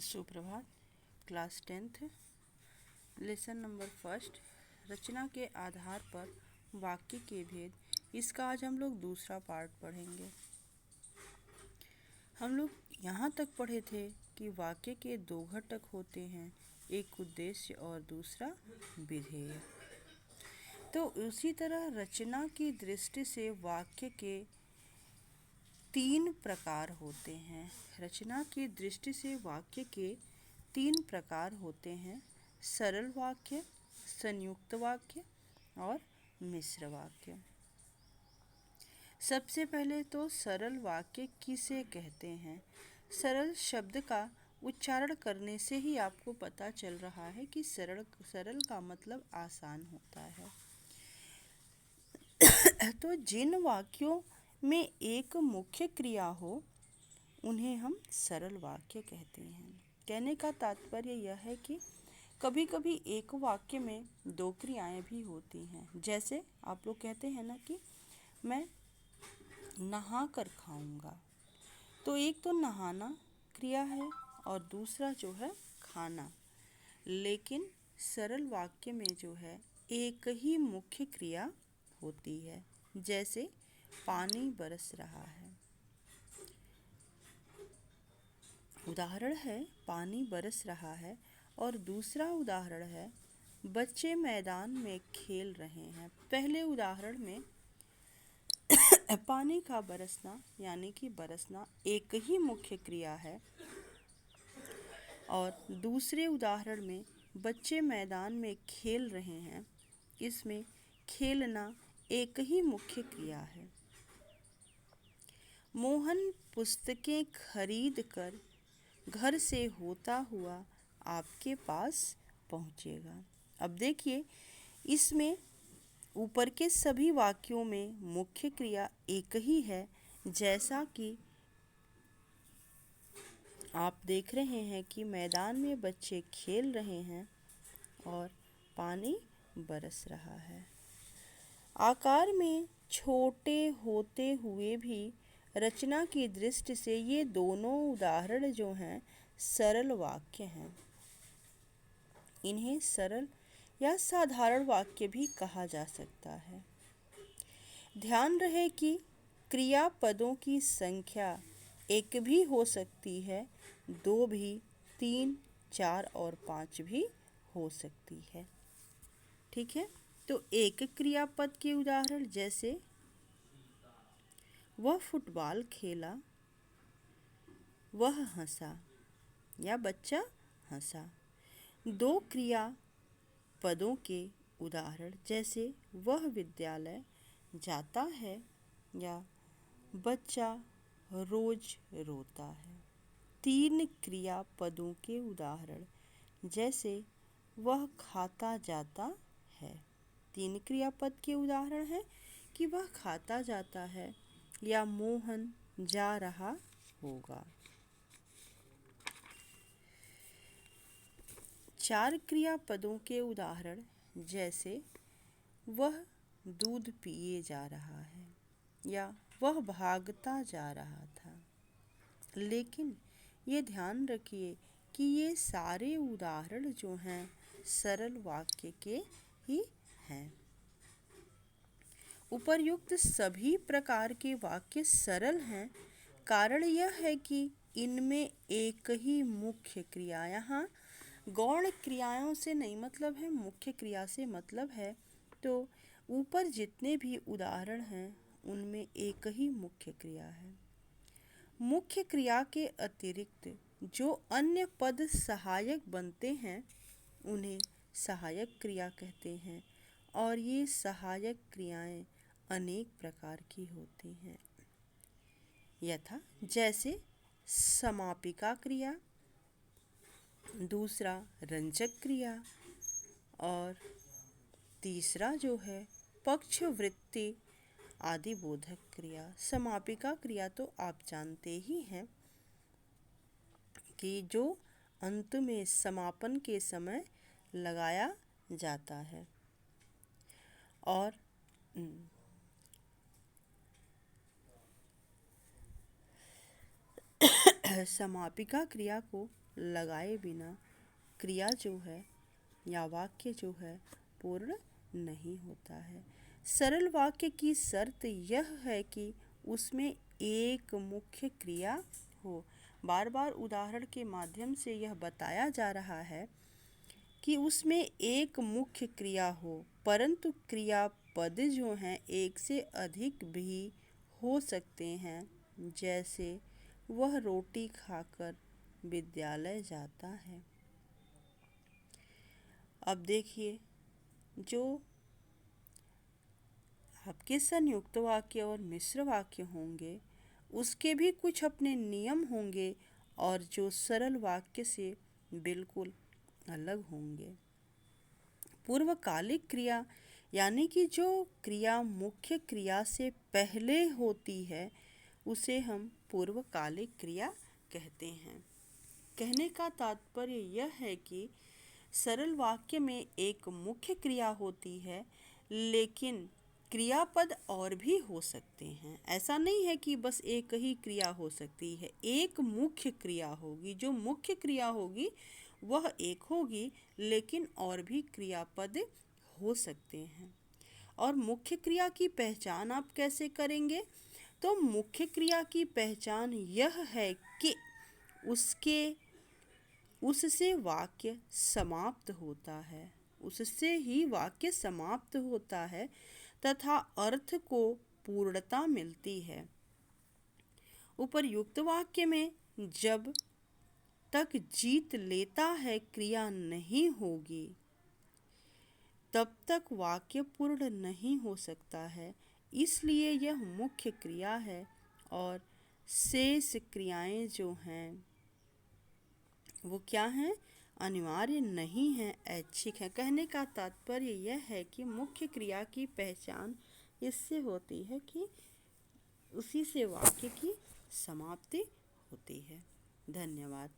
सुप्रभात। Class 10th lesson number first, रचना के आधार पर वाक्य के भेद। इसका आज हम लोग दूसरा पार्ट पढ़ेंगे। हम लोग यहाँ तक पढ़े थे कि वाक्य के दो घटक होते हैं, एक उद्देश्य और दूसरा विधेय। तो उसी तरह रचना की दृष्टि से वाक्य के तीन प्रकार होते हैं। रचना की दृष्टि से वाक्य के तीन प्रकार होते हैं: सरल वाक्य, संयुक्त वाक्य और मिश्र वाक्य। सबसे पहले तो सरल वाक्य किसे कहते हैं? सरल शब्द का उच्चारण करने से ही आपको पता चल रहा है कि सरल का मतलब आसान होता है। तो जिन वाक्यों में एक मुख्य क्रिया हो उन्हें हम सरल वाक्य कहते हैं। कहने का तात्पर्य यह है कि कभी कभी एक वाक्य में दो क्रियाएं भी होती हैं। जैसे आप लोग कहते हैं ना कि मैं नहा कर खाऊंगा, तो एक तो नहाना क्रिया है और दूसरा जो है खाना। लेकिन सरल वाक्य में जो है एक ही मुख्य क्रिया होती है। जैसे पानी बरस रहा है। उदाहरण है पानी बरस रहा है और दूसरा उदाहरण है बच्चे मैदान में खेल रहे हैं। पहले उदाहरण में पानी का बरसना यानी कि बरसना एक ही मुख्य क्रिया है और दूसरे उदाहरण में बच्चे मैदान में खेल रहे हैं, इसमें खेलना एक ही मुख्य क्रिया है। मोहन पुस्तकें खरीद कर घर से होता हुआ आपके पास पहुंचेगा। अब देखिए, इसमें ऊपर के सभी वाक्यों में मुख्य क्रिया एक ही है। जैसा कि आप देख रहे हैं कि मैदान में बच्चे खेल रहे हैं और पानी बरस रहा है। आकार में छोटे होते हुए भी रचना की दृष्टि से ये दोनों उदाहरण जो हैं सरल वाक्य हैं। इन्हें सरल या साधारण वाक्य भी कहा जा सकता है। ध्यान रहे कि क्रियापदों की संख्या एक भी हो सकती है, दो भी, 3, 4 और 5 भी हो सकती है। ठीक है, तो एक क्रियापद के उदाहरण जैसे वह फुटबॉल खेला, वह हंसा या बच्चा हंसा। दो क्रियापदों के उदाहरण जैसे वह विद्यालय जाता है या बच्चा रोज रोता है। तीन क्रियापदों के उदाहरण जैसे वह खाता जाता है। तीन क्रियापद के उदाहरण हैं कि वह खाता जाता है या मोहन जा रहा होगा। चार क्रियापदों के उदाहरण जैसे वह दूध पिए जा रहा है या वह भागता जा रहा था। लेकिन ये ध्यान रखिए कि ये सारे उदाहरण जो हैं सरल वाक्य के ही हैं। उपर्युक्त सभी प्रकार के वाक्य सरल हैं। कारण यह है कि इनमें एक ही मुख्य क्रिया, यहाँ गौण क्रियाओं से नहीं मतलब है, मुख्य क्रिया से मतलब है। तो ऊपर जितने भी उदाहरण हैं उनमें एक ही मुख्य क्रिया है। मुख्य क्रिया के अतिरिक्त जो अन्य पद सहायक बनते हैं उन्हें सहायक क्रिया कहते हैं और ये सहायक क्रियाएं अनेक प्रकार की होती हैं। यथा जैसे समापिका क्रिया, दूसरा रंजक क्रिया और तीसरा जो है पक्षवृत्ति आदि बोधक क्रिया। समापिका क्रिया तो आप जानते ही हैं कि जो अंत में समापन के समय लगाया जाता है। और समापिका क्रिया को लगाए बिना क्रिया जो है या वाक्य जो है पूर्ण नहीं होता है। सरल वाक्य की शर्त यह है कि उसमें एक मुख्य क्रिया हो। बार बार उदाहरण के माध्यम से यह बताया जा रहा है कि उसमें एक मुख्य क्रिया हो, परंतु क्रियापद जो हैं एक से अधिक भी हो सकते हैं। जैसे वह रोटी खाकर विद्यालय जाता है। अब देखिए, जो आपके संयुक्त वाक्य और मिश्र वाक्य होंगे उसके भी कुछ अपने नियम होंगे और जो सरल वाक्य से बिल्कुल अलग होंगे। पूर्वकालिक क्रिया यानी कि जो क्रिया मुख्य क्रिया से पहले होती है उसे हम पूर्वकालिक क्रिया कहते हैं। कहने का तात्पर्य यह है कि सरल वाक्य में एक मुख्य क्रिया होती है, लेकिन क्रियापद और भी हो सकते हैं। ऐसा नहीं है कि बस एक ही क्रिया हो सकती है, एक मुख्य क्रिया होगी। जो मुख्य क्रिया होगी वह एक होगी, लेकिन और भी क्रियापद हो सकते हैं। और मुख्य क्रिया की पहचान आप कैसे करेंगे? तो मुख्य क्रिया की पहचान यह है कि उससे वाक्य समाप्त होता है, उससे ही वाक्य समाप्त होता है तथा अर्थ को पूर्णता मिलती है। उपर्युक्त वाक्य में जब तक जीत लेता है क्रिया नहीं होगी, तब तक वाक्य पूर्ण नहीं हो सकता है। इसलिए यह मुख्य क्रिया है और शेष क्रियाएं जो हैं वो क्या हैं? अनिवार्य नहीं है, ऐच्छिक है। कहने का तात्पर्य यह है कि मुख्य क्रिया की पहचान इससे होती है कि उसी से वाक्य की समाप्ति होती है। धन्यवाद।